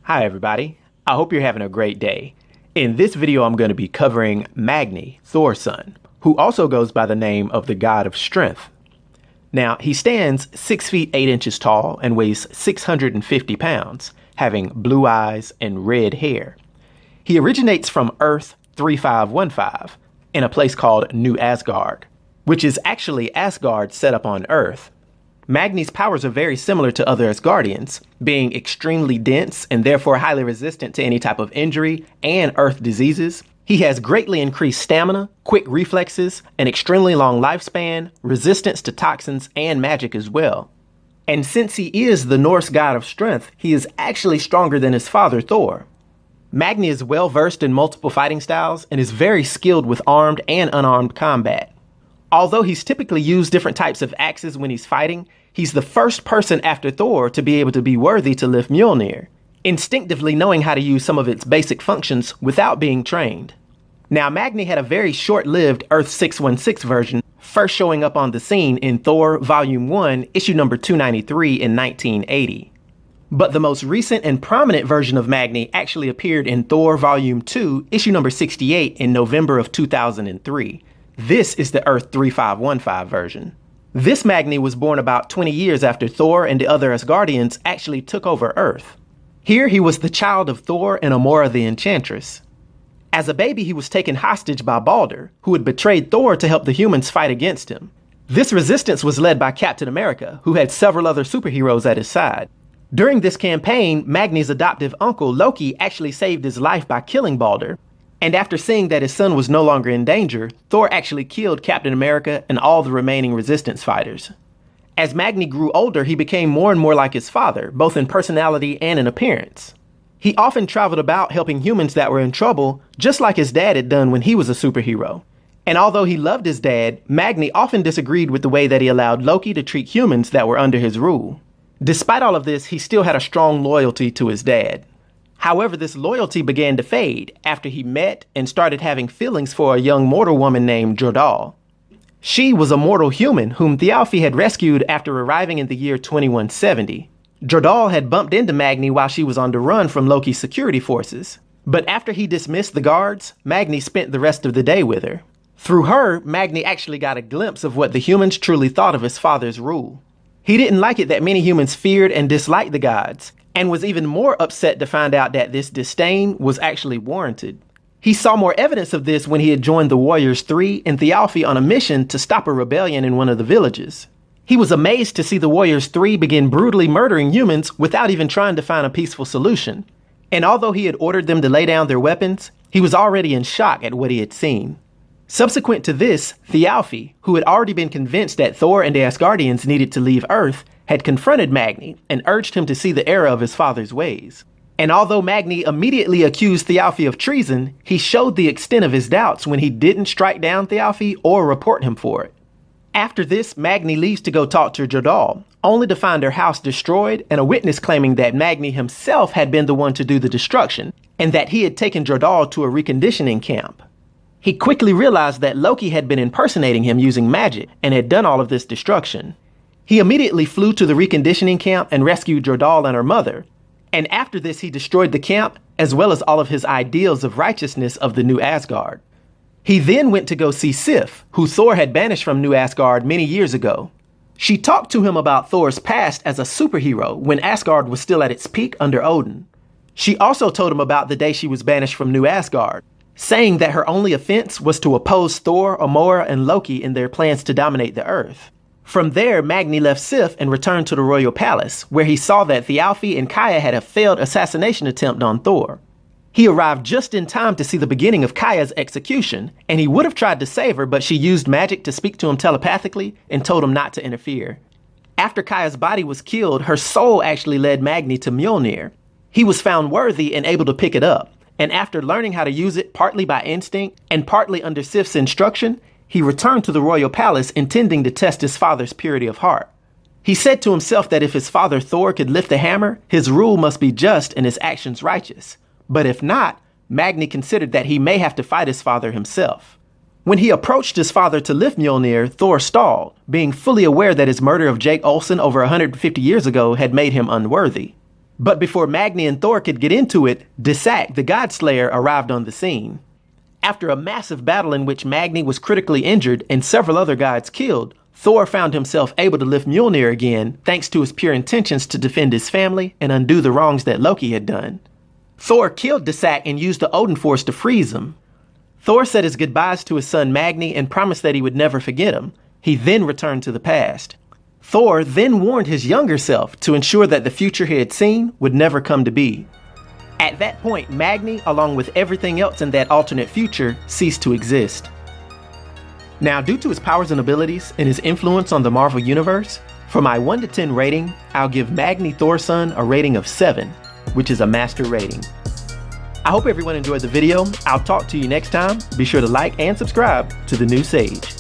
Hi everybody, I hope you're having a great day. In this video I'm going to be covering Magni Thorson, who also goes by the name of the God of Strength. Now, he stands 6 feet 8 inches tall and weighs 650 pounds, having blue eyes and red hair. He originates from Earth 3515 in a place called New Asgard, which is actually Asgard set up on Earth. Magni's powers are very similar to other Asgardians, being extremely dense and therefore highly resistant to any type of injury and Earth diseases. He has greatly increased stamina, quick reflexes, an extremely long lifespan, resistance to toxins and magic as well. And since he is the Norse god of strength, he is actually stronger than his father Thor. Magni is well versed in multiple fighting styles and is very skilled with armed and unarmed combat. Although he's typically used different types of axes when he's fighting, he's the first person after Thor to be able to be worthy to lift Mjolnir, instinctively knowing how to use some of its basic functions without being trained. Now, Magni had a very short-lived Earth 616 version, first showing up on the scene in Thor Volume 1, issue number 293 in 1980. But the most recent and prominent version of Magni actually appeared in Thor Volume 2, issue number 68 in November of 2003. This is the Earth 3515 version. This Magni was born about 20 years after Thor and the other Asgardians actually took over Earth. Here he was the child of Thor and Amora the Enchantress. As a baby, he was taken hostage by Balder, who had betrayed Thor to help the humans fight against him. This resistance was led by Captain America, who had several other superheroes at his side. During this campaign, Magni's adoptive uncle Loki actually saved his life by killing Balder. And after seeing that his son was no longer in danger, Thor actually killed Captain America and all the remaining resistance fighters. As Magni grew older, he became more and more like his father, both in personality and in appearance. He often traveled about helping humans that were in trouble, just like his dad had done when he was a superhero. And although he loved his dad, Magni often disagreed with the way that he allowed Loki to treat humans that were under his rule. Despite all of this, he still had a strong loyalty to his dad. However, this loyalty began to fade after he met and started having feelings for a young mortal woman named Jordahl. She was a mortal human whom Thialfi had rescued after arriving in the year 2170. Jordahl had bumped into Magni while she was on the run from Loki's security forces. But after he dismissed the guards, Magni spent the rest of the day with her. Through her, Magni actually got a glimpse of what the humans truly thought of his father's rule. He didn't like it that many humans feared and disliked the gods, and was even more upset to find out that this disdain was actually warranted. He saw more evidence of this when he had joined the Warriors 3 and Thialfi on a mission to stop a rebellion in one of the villages. He was amazed to see the Warriors 3 begin brutally murdering humans without even trying to find a peaceful solution. And although he had ordered them to lay down their weapons, he was already in shock at what he had seen. Subsequent to this, Thialfi, who had already been convinced that Thor and the Asgardians needed to leave Earth, had confronted Magni and urged him to see the error of his father's ways. And although Magni immediately accused Thialfi of treason, he showed the extent of his doubts when he didn't strike down Thialfi or report him for it. After this, Magni leaves to go talk to Jordahl, only to find her house destroyed and a witness claiming that Magni himself had been the one to do the destruction and that he had taken Jordahl to a reconditioning camp. He quickly realized that Loki had been impersonating him using magic and had done all of this destruction. He immediately flew to the reconditioning camp and rescued Jordahl and her mother. And after this, he destroyed the camp, as well as all of his ideals of righteousness of the New Asgard. He then went to go see Sif, who Thor had banished from New Asgard many years ago. She talked to him about Thor's past as a superhero when Asgard was still at its peak under Odin. She also told him about the day she was banished from New Asgard, saying that her only offense was to oppose Thor, Amora, and Loki in their plans to dominate the Earth. From there, Magni left Sif and returned to the royal palace, where he saw that Thialfi and Kya had a failed assassination attempt on Thor. He arrived just in time to see the beginning of Kya's execution, and he would have tried to save her, but she used magic to speak to him telepathically and told him not to interfere. After Kya's body was killed, her soul actually led Magni to Mjolnir. He was found worthy and able to pick it up, and after learning how to use it partly by instinct and partly under Sif's instruction, he returned to the royal palace intending to test his father's purity of heart. He said to himself that if his father Thor could lift the hammer, his rule must be just and his actions righteous. But if not, Magni considered that he may have to fight his father himself. When he approached his father to lift Mjolnir, Thor stalled, being fully aware that his murder of Jake Olsen over 150 years ago had made him unworthy. But before Magni and Thor could get into it, Desak, the God Slayer, arrived on the scene. After a massive battle in which Magni was critically injured and several other gods killed, Thor found himself able to lift Mjolnir again thanks to his pure intentions to defend his family and undo the wrongs that Loki had done. Thor killed Desak and used the Odin Force to freeze him. Thor said his goodbyes to his son Magni and promised that he would never forget him. He then returned to the past. Thor then warned his younger self to ensure that the future he had seen would never come to be. At that point, Magni, along with everything else in that alternate future, ceased to exist. Now, due to his powers and abilities and his influence on the Marvel Universe, for my 1 to 10 rating, I'll give Magni Thorson a rating of 7, which is a master rating. I hope everyone enjoyed the video. I'll talk to you next time. Be sure to like and subscribe to The New Sage.